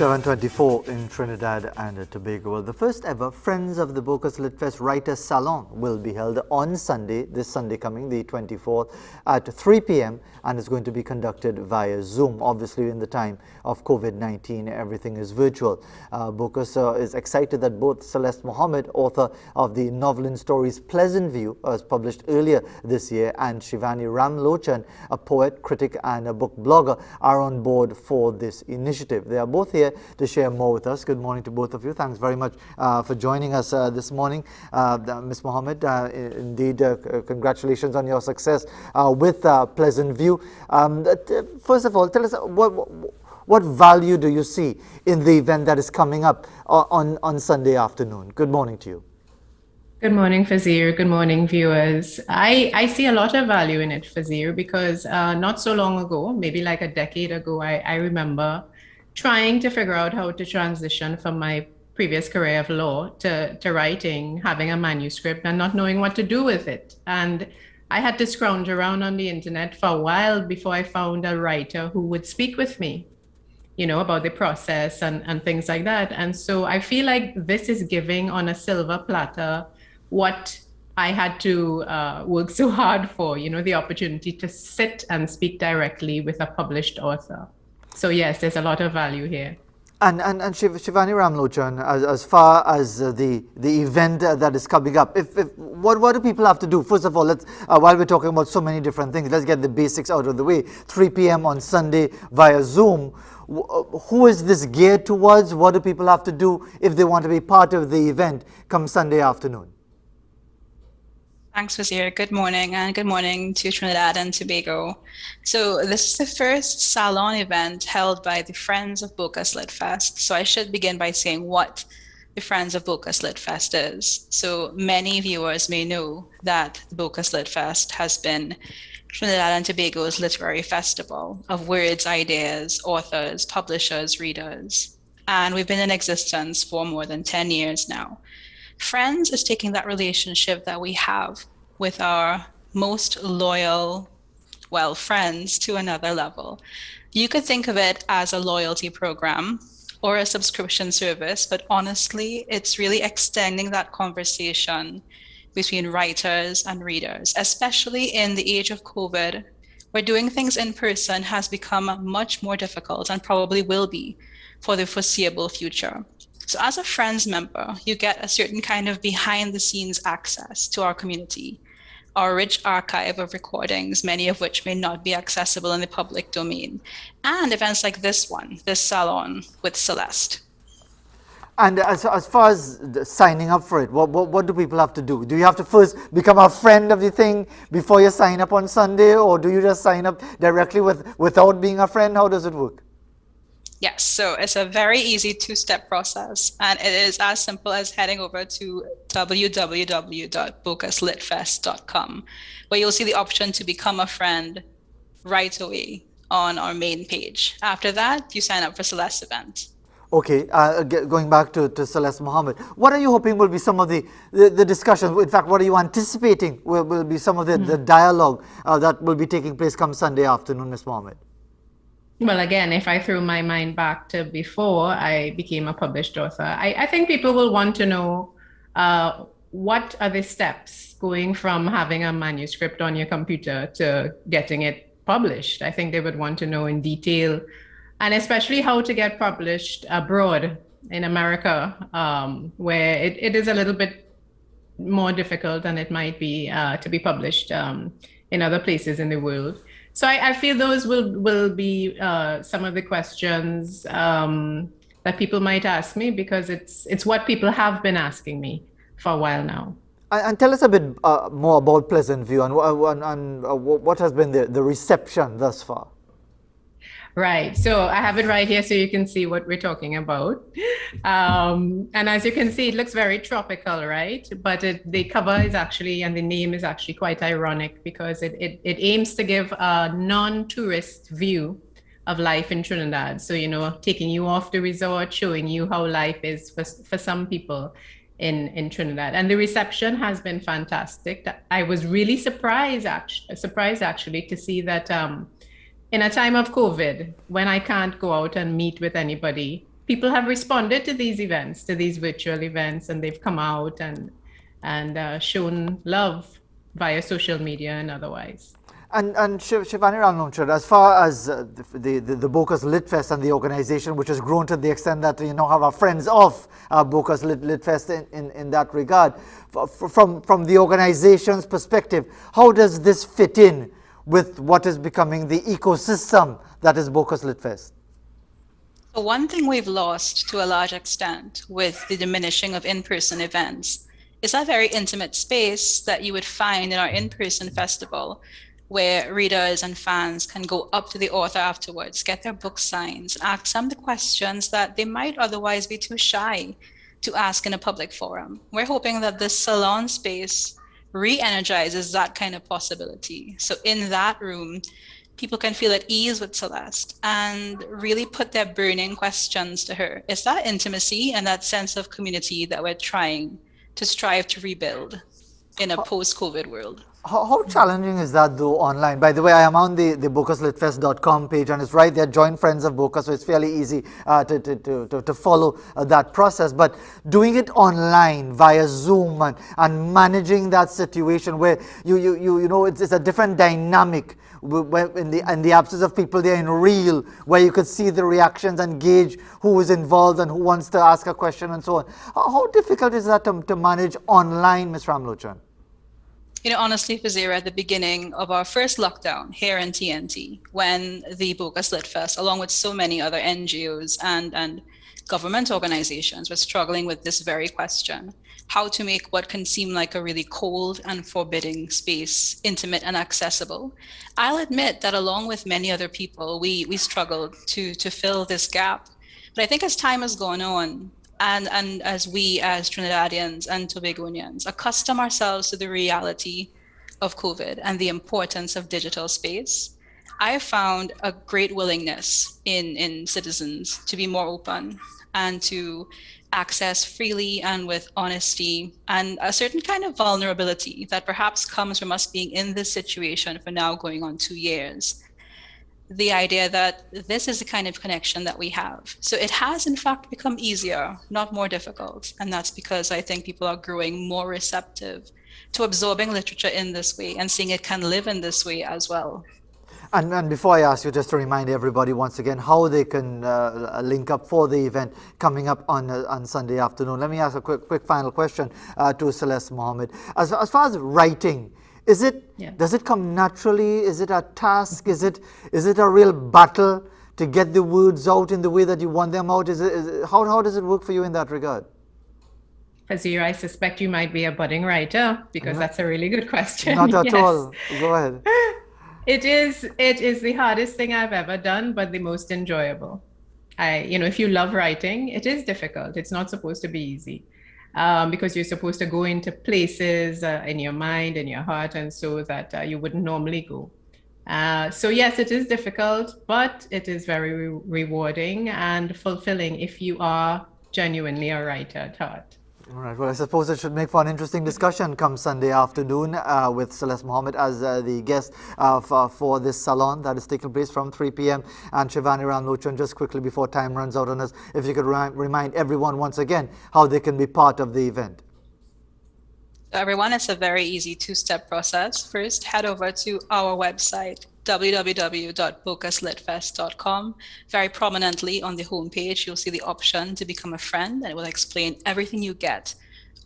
7:24 in Trinidad and Tobago. Well, the first ever Friends of the Bocas Litfest Writers Salon will be held on Sunday, this Sunday coming, the 24th, at 3 p.m. and is going to be conducted via Zoom. Obviously, in the time of COVID-19, everything is virtual. Bocas is excited that both Celeste Mohammed, author of the novel and stories Pleasantview, was published earlier this year, and Shivani Ramlochan, a poet, critic and a book blogger, are on board for this initiative. They are both here to share more with us. Good morning to both of you. Thanks very much for joining us this morning. Ms. Mohammed, indeed, congratulations on your success with Pleasantview. First of all, tell us what value do you see in the event that is coming up on Sunday afternoon? Good morning to you. Good morning, Fazir. Good morning, viewers. I see a lot of value in it, Fazir, because not so long ago, maybe like a decade ago, I remember trying to figure out how to transition from my previous career of law to writing, having a manuscript and not knowing what to do with it. And I had to scrounge around on the internet for a while before I found a writer who would speak with me, you know, about the process and things like that. And so I feel like this is giving on a silver platter what I had to work so hard for, you know, the opportunity to sit and speak directly with a published author. So yes, there's a lot of value here. And Shivani Ramlochan, as far as the event that is coming up, what do people have to do? First of all, let's while we're talking about so many different things, let's get the basics out of the way. 3 p.m. on Sunday via Zoom. Who is this geared towards? What do people have to do if they want to be part of the event come Sunday afternoon? Thanks, Wazir. Good morning, and good morning to Trinidad and Tobago. So this is the first Salon event held by the Friends of Bocas Litfest. So I should begin by saying what the Friends of Bocas Litfest is. So many viewers may know that the Bocas Litfest has been Trinidad and Tobago's literary festival of words, ideas, authors, publishers, readers. And we've been in existence for more than 10 years now. Friends is taking that relationship that we have with our most loyal, friends to another level. You could think of it as a loyalty program or a subscription service, but honestly, it's really extending that conversation between writers and readers, especially in the age of COVID, where doing things in person has become much more difficult and probably will be for the foreseeable future. So as a Friends member, you get a certain kind of behind the scenes access to our community, our rich archive of recordings, many of which may not be accessible in the public domain, and events like this one, this Salon with Celeste. And as far as signing up for it, what do people have to do? Do you have to first become a friend of the thing before you sign up on Sunday, or do you just sign up directly without being a friend? How does it work? Yes, so it's a very easy two-step process, and it is as simple as heading over to www.bocaslitfest.com, where you'll see the option to become a friend right away on our main page. After that, you sign up for Celeste's event. Okay, going back to Celeste Mohammed, what are you hoping will be some of the discussions? In fact, what are you anticipating will be some of the dialogue that will be taking place come Sunday afternoon, Ms. Mohammed? Well, again, if I throw my mind back to before I became a published author, I think people will want to know what are the steps going from having a manuscript on your computer to getting it published. I think they would want to know in detail, and especially how to get published abroad in America, where it is a little bit more difficult than it might be to be published in other places in the world. So I feel those will be some of the questions that people might ask me, because it's what people have been asking me for a while now. And tell us a bit more about Pleasantview and what has been the reception thus far. Right. So I have it right here so you can see what we're talking about. And as you can see, it looks very tropical, right? But the cover is actually, and the name is actually quite ironic, because it aims to give a non-tourist view of life in Trinidad. So, you know, taking you off the resort, showing you how life is for some people in Trinidad. And the reception has been fantastic. I was really surprised actually to see that in a time of COVID, when I can't go out and meet with anybody, people have responded to these events, to these virtual events, and they've come out and shown love via social media and otherwise. And Shivani Ramlunchar, as far as the Bocas Litfest and the organization, which has grown to the extent that you now have our friends of Bocas Litfest in that regard, from the organization's perspective, how does this fit in with what is becoming the ecosystem that is Bocas Litfest? So one thing we've lost to a large extent with the diminishing of in-person events is that very intimate space that you would find in our in-person festival, where readers and fans can go up to the author afterwards, get their book signed, ask some of the questions that they might otherwise be too shy to ask in a public forum. We're hoping that this salon space re-energizes that kind of possibility. So in that room, people can feel at ease with Celeste and really put their burning questions to her. It's that intimacy and that sense of community that we're trying to strive to rebuild in a post-COVID world. How challenging is that though online? By the way, I am on the bocaslitfest.com page, and it's right there, join Friends of Bocas, so it's fairly easy to follow that process. But doing it online via Zoom and managing that situation where you know it's a different dynamic in the absence of people there in real, where you could see the reactions and gauge who is involved and who wants to ask a question and so on. How difficult is that to manage online, Ms. Ramlochan? You know, honestly, Fazira, at the beginning of our first lockdown here in TNT, when the Bocas Litfest, along with so many other NGOs and government organizations, were struggling with this very question, how to make what can seem like a really cold and forbidding space intimate and accessible. I'll admit that along with many other people, we struggled to fill this gap. But I think as time has gone on, and as we as Trinidadians and Tobagonians accustom ourselves to the reality of COVID and the importance of digital space, I have found a great willingness in citizens to be more open and to access freely and with honesty, and a certain kind of vulnerability that perhaps comes from us being in this situation for now going on 2 years. The idea that this is the kind of connection that we have. So it has in fact become easier, not more difficult. And that's because I think people are growing more receptive to absorbing literature in this way and seeing it can live in this way as well. And before I ask you, just to remind everybody once again how they can link up for the event coming up on Sunday afternoon, let me ask a quick final question to Celeste Mohammed. As far as writing, does it come naturally? Is it a task? Is it a real battle to get the words out in the way that you want them out? How does it work for you in that regard? Fazira, I suspect you might be a budding writer, because that's a really good question. Not at all. Go ahead. It is the hardest thing I've ever done, but the most enjoyable. If you love writing, it is difficult. It's not supposed to be easy. Because you're supposed to go into places in your mind, in your heart, and so that you wouldn't normally go. So yes, it is difficult, but it is very rewarding and fulfilling if you are genuinely a writer at heart. All right. Well, I suppose it should make for an interesting discussion come Sunday afternoon with Celeste Mohammed as the guest for this salon that is taking place from 3 p.m. And Shivani Ramlochan, just quickly before time runs out on us, if you could remind everyone once again how they can be part of the event. Everyone, it's a very easy two-step process. First, head over to our website, www.bocaslitfest.com. Very prominently on the homepage, you'll see the option to become a friend, and it will explain everything you get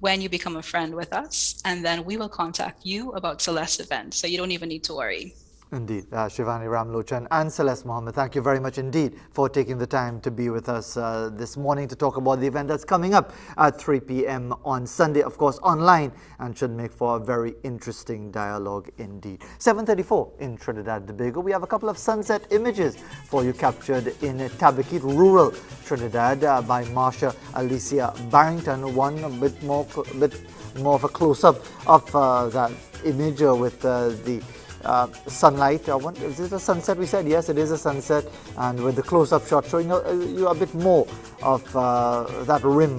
when you become a friend with us. And then we will contact you about Celeste's event, so you don't even need to worry. Indeed. Shivani Ramlochan and Celeste Mohammed, thank you very much indeed for taking the time to be with us this morning to talk about the event that's coming up at 3 p.m. on Sunday, of course, online, and should make for a very interesting dialogue indeed. 7:34 in Trinidad and Tobago. We have a couple of sunset images for you captured in Tabaquite, rural Trinidad by Marsha Alicia Barrington. One a bit more of a close-up of that image with the sunlight. Is it a sunset we said? Yes, it is a sunset, and with the close-up shot showing you a bit more of that rim.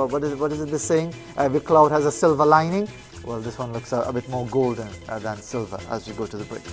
What is it saying? Every cloud has a silver lining. Well, this one looks a bit more golden than silver as we go to the break.